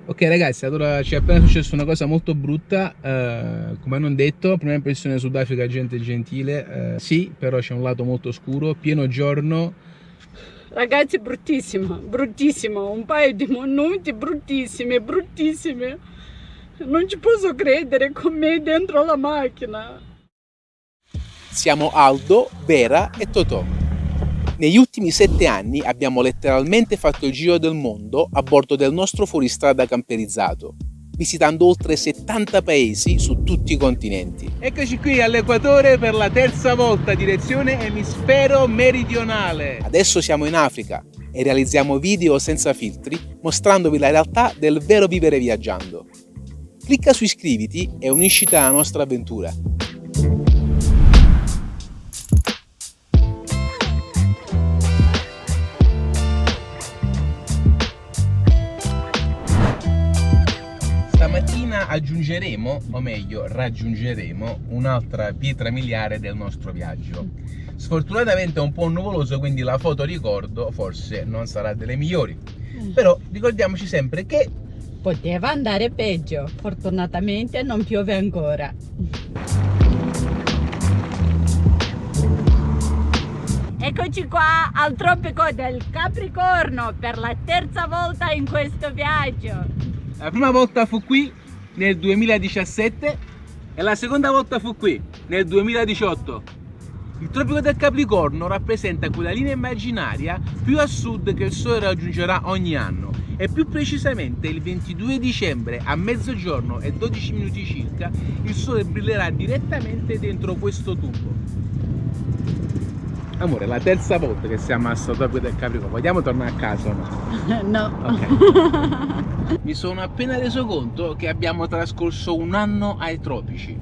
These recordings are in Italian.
Ok ragazzi, allora ci è appena successo una cosa molto brutta, come hanno detto, prima impressione Sudafrica, gente gentile, sì, però c'è un lato molto oscuro, pieno giorno. Ragazzi, bruttissimo, bruttissimo, un paio di minuti bruttissimi, bruttissimi. Non ci posso credere con me dentro la macchina. Siamo Aldo, Vera e Totò. Negli ultimi 7 anni abbiamo letteralmente fatto il giro del mondo a bordo del nostro fuoristrada camperizzato, visitando oltre 70 paesi su tutti i continenti. Eccoci qui all'equatore per la terza volta, direzione emisfero meridionale. Adesso siamo in Africa e realizziamo video senza filtri, mostrandovi la realtà del vero vivere viaggiando. Clicca su iscriviti e unisciti alla nostra avventura. Stamattina aggiungeremo, o meglio raggiungeremo, un'altra pietra miliare del nostro viaggio. Sfortunatamente è un po' nuvoloso, quindi la foto ricordo forse non sarà delle migliori. Però ricordiamoci sempre che Poteva andare peggio, fortunatamente non piove ancora. Eccoci qua al tropico del Capricorno per la terza volta in questo viaggio. la prima volta fu qui nel 2017 e la seconda volta fu qui nel 2018. Il tropico del Capricorno rappresenta quella linea immaginaria più a sud che il Sole raggiungerà ogni anno e più precisamente il 22 dicembre a mezzogiorno e 12 minuti circa il Sole brillerà direttamente dentro questo tubo. Amore, è la terza volta che siamo a sto tropico del Capricorno, vogliamo tornare a casa o no? No. Ok. Mi sono appena reso conto che abbiamo trascorso un anno ai tropici.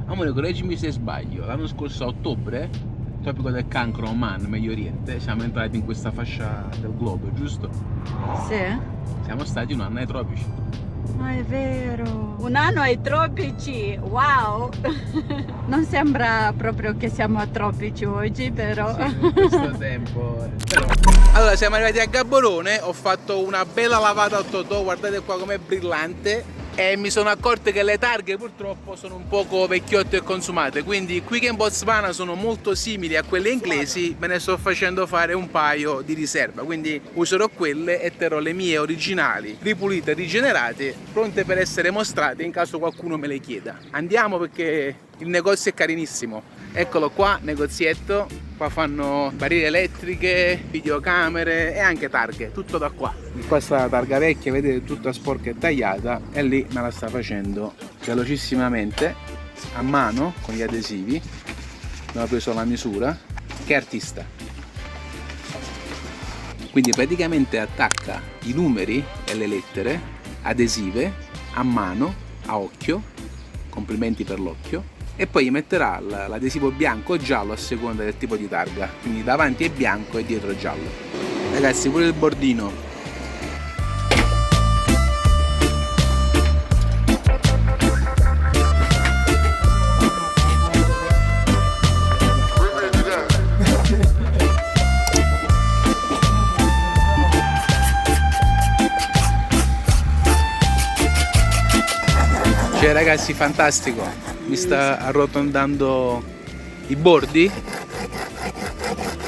Amore, correggimi se sbaglio, l'anno scorso a ottobre, tropico del Cancro, Oman, Medio Oriente, siamo entrati in questa fascia del globo, giusto? Sì? Siamo stati un anno ai tropici. Ma è vero. Un anno ai tropici, wow! Non sembra proprio che siamo a tropici oggi, però. Sì, in questo tempo. Però. Allora, siamo arrivati a Gaborone, ho fatto una bella lavata al Totò, guardate qua com'è brillante. E mi sono accorto che le targhe purtroppo sono un poco vecchiotte e consumate, quindi qui che in Botswana sono molto simili a quelle inglesi, me ne sto facendo fare un paio di riserva, quindi userò quelle e terrò le mie originali, ripulite e rigenerate, pronte per essere mostrate in caso qualcuno me le chieda. Andiamo perché il negozio è carinissimo. Eccolo qua, negozietto, qua fanno barriere elettriche, videocamere e anche targhe, tutto da qua. Questa è la targa vecchia, vedete, tutta sporca e tagliata, e lì me la sta facendo velocissimamente, a mano, con gli adesivi. Abbiamo preso la misura. Che artista! Quindi praticamente attacca i numeri e le lettere adesive a mano, a occhio, complimenti per l'occhio, e poi gli metterà l'adesivo bianco o giallo a seconda del tipo di targa, quindi davanti è bianco e dietro è giallo. Ragazzi, pure il bordino. Cioè ragazzi, fantastico, mi sta arrotondando i bordi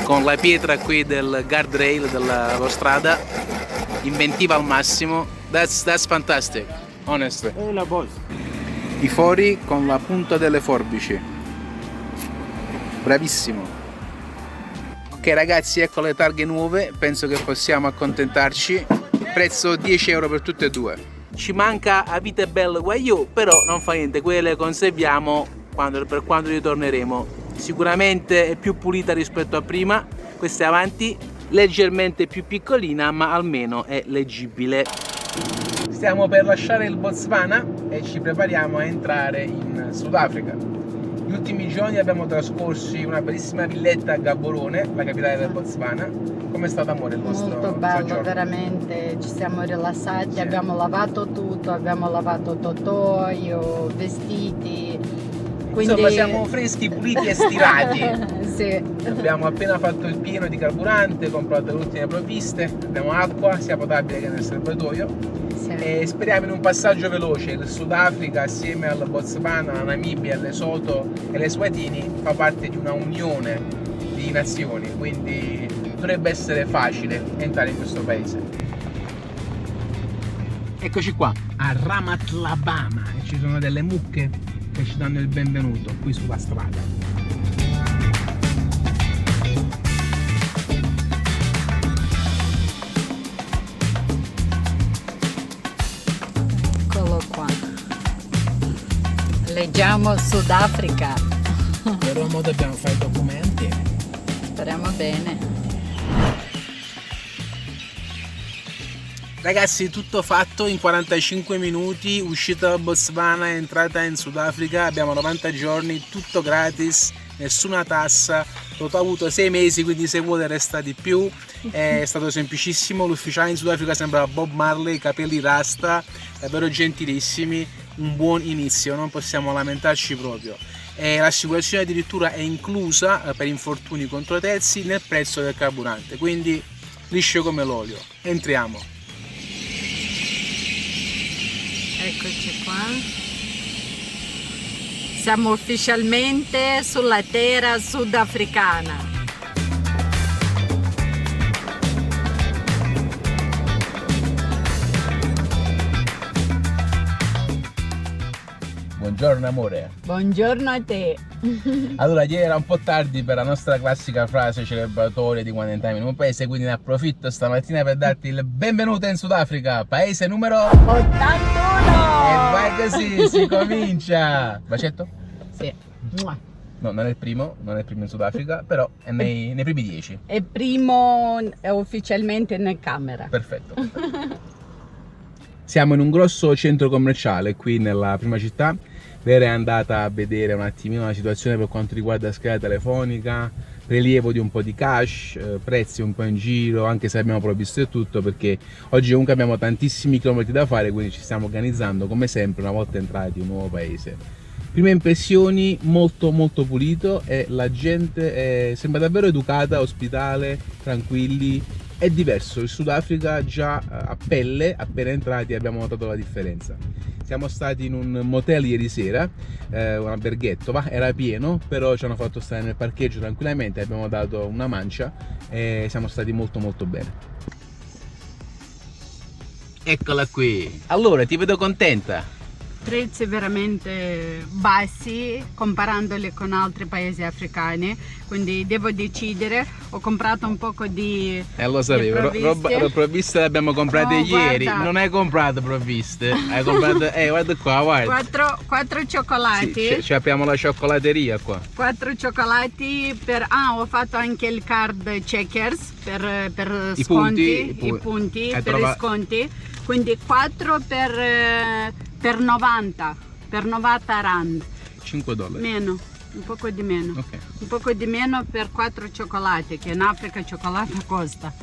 con la pietra qui del guardrail dell'autostrada, inventiva al massimo. That's fantastic, honestly. I fori con la punta delle forbici, bravissimo. Ok ragazzi, ecco le targhe nuove, penso che possiamo accontentarci, prezzo 10 euro per tutte e due. Ci manca a vite belle guagliò, però non fa niente, quelle le conserviamo per quando ritorneremo. Sicuramente è più pulita rispetto a prima, questa è avanti, leggermente più piccolina, ma almeno è leggibile. Stiamo per lasciare il Botswana e ci prepariamo a entrare in Sudafrica. Gli ultimi giorni abbiamo trascorso in una bellissima villetta a Gaborone, la capitale del Botswana. Com'è stato, amore, il vostro Molto bello, soggiorno? veramente, ci siamo rilassati, Sì. abbiamo lavato tutto, abbiamo lavato totoio, vestiti, quindi. Insomma, siamo freschi, puliti e stirati. Sì. Abbiamo appena fatto il pieno di carburante, comprato le ultime provviste, abbiamo acqua sia potabile che nel serbatoio. Sì. E speriamo in un passaggio veloce. Il Sudafrica assieme al Botswana, alla Namibia, all'Esotho e all'Eswatini fa parte di una unione di nazioni, quindi dovrebbe essere facile entrare in questo paese. Eccoci qua a Ramatlabama e ci sono delle mucche che ci danno il benvenuto qui sulla strada. Leggiamo Sudafrica. Però ora dobbiamo fare i documenti. Speriamo bene. Ragazzi, tutto fatto in 45 minuti, uscita dal Botswana, entrata in Sudafrica, abbiamo 90 giorni, tutto gratis, nessuna tassa, l'ho avuto 6 mesi, quindi se vuole resta di più, è stato semplicissimo, l'ufficiale in Sudafrica sembrava Bob Marley, capelli rasta, davvero gentilissimi, un buon inizio, non possiamo lamentarci proprio. E l'assicurazione addirittura è inclusa per infortuni contro terzi nel prezzo del carburante, quindi liscio come l'olio. Entriamo. Eccoci qua. Siamo ufficialmente sulla terra sudafricana. Buongiorno amore. Buongiorno a te. Allora, ieri era un po' tardi per la nostra classica frase celebratoria di quando entriamo in un paese, quindi ne approfitto stamattina per darti il benvenuto in Sudafrica, paese numero 81. E vai così, si comincia. Bacetto? Sì. No, non è il primo in Sudafrica, però è nei primi 10. È primo ufficialmente in camera. Perfetto. Siamo in un grosso centro commerciale qui nella prima città. Vera è andata a vedere un attimino la situazione per quanto riguarda scheda telefonica, prelievo di un po' di cash, prezzi un po' in giro, anche se abbiamo provvisto e tutto, perché oggi comunque abbiamo tantissimi chilometri da fare, quindi ci stiamo organizzando come sempre una volta entrati in un nuovo paese. Prime impressioni, molto pulito e la gente sembra davvero educata, ospitale, tranquilli. È diverso, il Sudafrica già a pelle, appena entrati abbiamo notato la differenza. Siamo stati in un motel ieri sera, un alberghetto, era pieno, però ci hanno fatto stare nel parcheggio tranquillamente, abbiamo dato una mancia e siamo stati molto bene. Eccola qui! Allora, ti vedo contenta? Prezzi veramente bassi comparandoli con altri paesi africani, quindi devo decidere. Ho comprato un poco di lo sapevo, provviste le abbiamo comprate ieri. Guarda. Non hai comprato provviste, hai comprato, guarda qua, guarda. Quattro cioccolati. Sì, abbiamo la cioccolateria qua. 4 cioccolati per... ho fatto anche il card checkers per I sconti, punti, i punti per trovato... i sconti, quindi 4 per 90 rand. $5. Meno, un poco di meno. Ok. Un poco di meno per 4 cioccolati, che in Africa il cioccolato costa.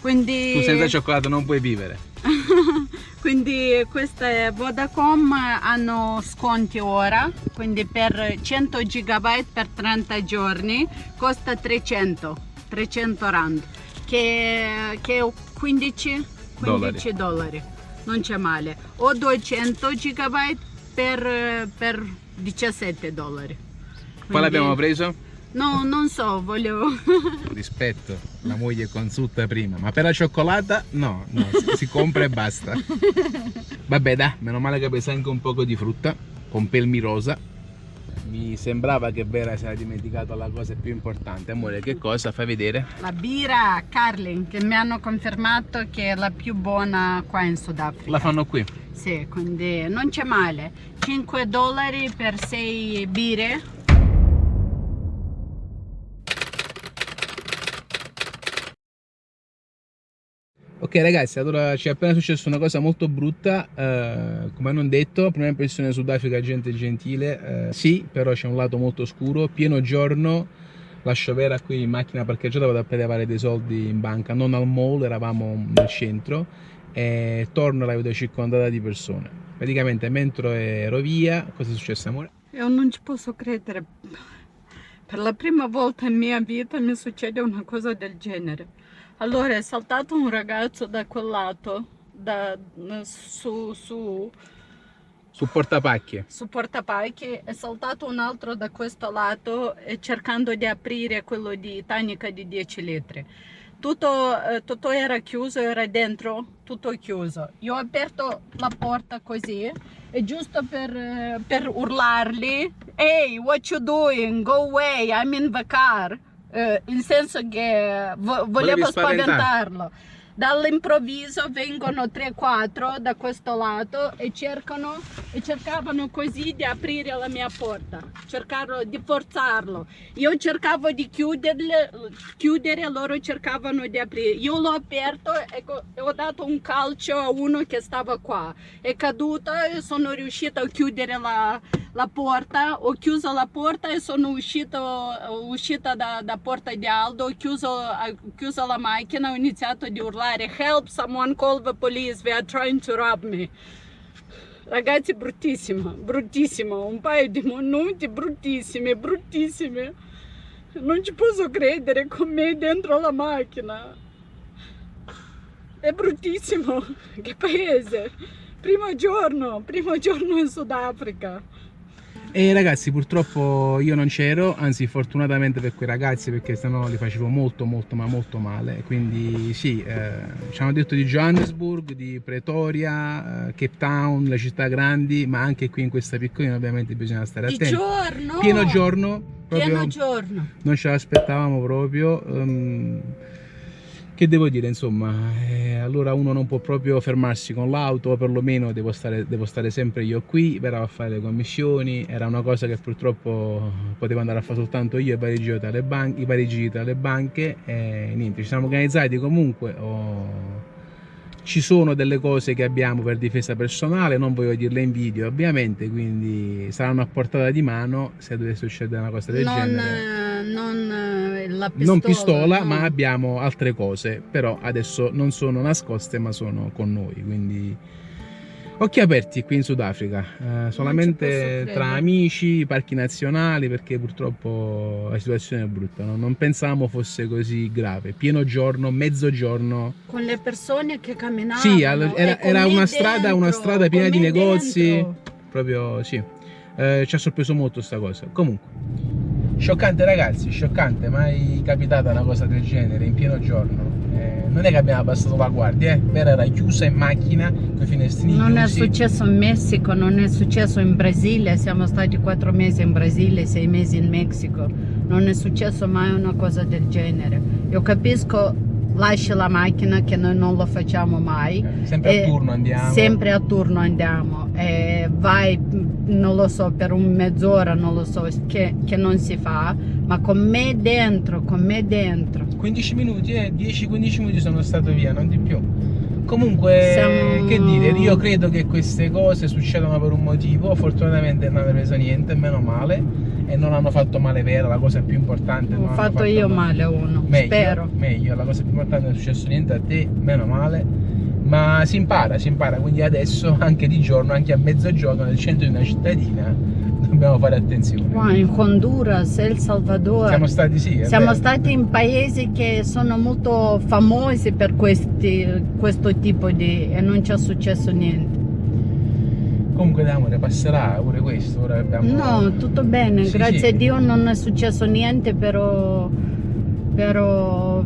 Quindi... Tu senza cioccolato non puoi vivere. Quindi queste Vodacom hanno sconti ora, quindi per 100 GB per 30 giorni costa 300 rand, che è 15 dollari, non c'è male, o 200 GB per 17 dollari. Quale abbiamo preso? No, non so, voglio... Rispetto, la moglie consulta prima, ma per la cioccolata no, si compra e basta. Vabbè dai, meno male che ha preso anche un poco di frutta, con pelmi rosa. Mi sembrava che Vera si era dimenticato la cosa più importante. Amore, che cosa? Fai vedere. La birra Carling, che mi hanno confermato che è la più buona qua in Sudafrica. La fanno qui? Sì, quindi non c'è male. 5 dollari per 6 birre. Ok ragazzi, allora ci è appena successa una cosa molto brutta, come hanno detto, prima impressione Sudafrica, gente gentile, sì, però c'è un lato molto oscuro, pieno giorno, lascio Vera qui in macchina parcheggiata, vado a prelevare dei soldi in banca, non al mall, eravamo nel centro, e torno, la vedo circondata di persone. Praticamente mentre ero via, cosa è successo amore? Io non ci posso credere, per la prima volta in mia vita mi succede una cosa del genere. Allora è saltato un ragazzo da quel lato Su portapacchie. su portapacchi, è saltato un altro da questo lato cercando di aprire quello di tanica di 10 litri. Tutto era chiuso, era dentro, tutto chiuso. Io ho aperto la porta così, e giusto per urlargli: "Hey, what you doing? Go away, I'm in the car." In senso che volevo spaventarlo. Dall'improvviso vengono 3-4 da questo lato e cercavano così di aprire la mia porta, cercavano di forzarlo. Io cercavo di chiudere, loro cercavano di aprire. Io l'ho aperto e ho dato un calcio a uno che stava qua. È caduto e sono riuscita a chiudere la porta. Ho chiuso la porta e sono uscita da porta di Aldo, ho chiuso la macchina, ho iniziato a urlare: "Help, someone call the police, they are trying to rob me." Ragazzi, bruttissimo, bruttissimo, un paio di minuti bruttissimi. Non ci posso credere con me dentro la macchina. È bruttissimo, che paese. Primo giorno in Sudafrica. E ragazzi, purtroppo io non c'ero, anzi fortunatamente per quei ragazzi, perché sennò li facevo molto male. Quindi sì, ci hanno detto di Johannesburg, di Pretoria, Cape Town, le città grandi, ma anche qui in questa piccolina ovviamente bisogna stare attenti. Di giorno! Pieno giorno, proprio Pieno giorno. non ce l'aspettavamo proprio. Che devo dire, insomma, allora uno non può proprio fermarsi con l'auto, o perlomeno devo stare sempre io qui per fare le commissioni. Era una cosa che purtroppo potevo andare a fare soltanto io, i vari giri tra le banche, e niente, ci siamo organizzati comunque. Ci sono delle cose che abbiamo per difesa personale, non voglio dirle in video ovviamente, quindi saranno a portata di mano se dovesse succedere una cosa del genere. Non pistola, no. Ma abbiamo altre cose, però adesso non sono nascoste ma sono con noi, quindi occhi aperti qui in Sudafrica, solamente tra amici, parchi nazionali, perché purtroppo la situazione è brutta, no? Non pensavamo fosse così grave. Pieno giorno, mezzogiorno, con le persone che camminavano. sì, era una strada piena di negozi, dentro. Proprio sì, ci ha sorpreso molto sta cosa. Comunque scioccante ragazzi, scioccante, mai capitata una cosa del genere in pieno giorno. Non è che abbiamo abbassato la guardia, Vera era chiusa in macchina con i finestrini chiusi. Non è successo in Messico, non è successo in Brasile, siamo stati 4 mesi in Brasile, 6 mesi in Messico, non è successo mai una cosa del genere. Io capisco, lasci la macchina, che noi non lo facciamo mai. Sempre a turno andiamo. Sempre a turno andiamo. Vai, non lo so, per un mezz'ora, non lo so, che non si fa, ma con me dentro. 15 minuti, 10-15 minuti sono stato via, non di più. Comunque, che dire, io credo che queste cose succedano per un motivo. Fortunatamente non hanno preso niente, meno male, e non hanno fatto male Vera, la cosa più importante. Ho fatto io male a uno, spero. Meglio, la cosa più importante, non è successo niente a te, meno male. Ma si impara, quindi adesso anche di giorno, anche a mezzogiorno nel centro di una cittadina dobbiamo fare attenzione. Qua in Honduras, El Salvador, siamo stati, sì, siamo stati in paesi che sono molto famosi per questo tipo di, e non ci è successo niente. Comunque d'amore, passerà pure questo, ora abbiamo... No, tutto bene, sì, grazie sì. a Dio non è successo niente, però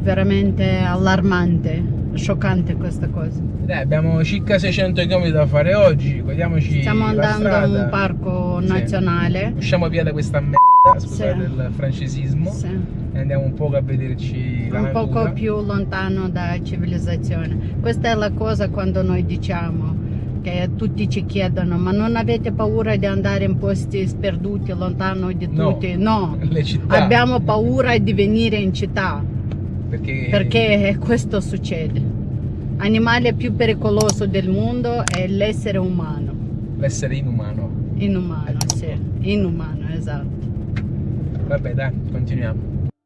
veramente allarmante, scioccante questa cosa. Abbiamo circa 600 km da fare oggi, godiamoci Stiamo la andando strada. a un parco nazionale. Usciamo via da questa merda, scusate il francesismo, Sì. e andiamo un po' a vederci la Un natura. poco più lontano da civilizzazione. Questa è la cosa quando noi diciamo, che tutti ci chiedono: ma non avete paura di andare in posti sperduti, lontano di tutti? No, le città. abbiamo paura di venire in città, perché questo succede. L'animale più pericoloso del mondo è l'essere umano. L'essere inumano. Inumano, sì, inumano, esatto. Vabbè dai, continuiamo.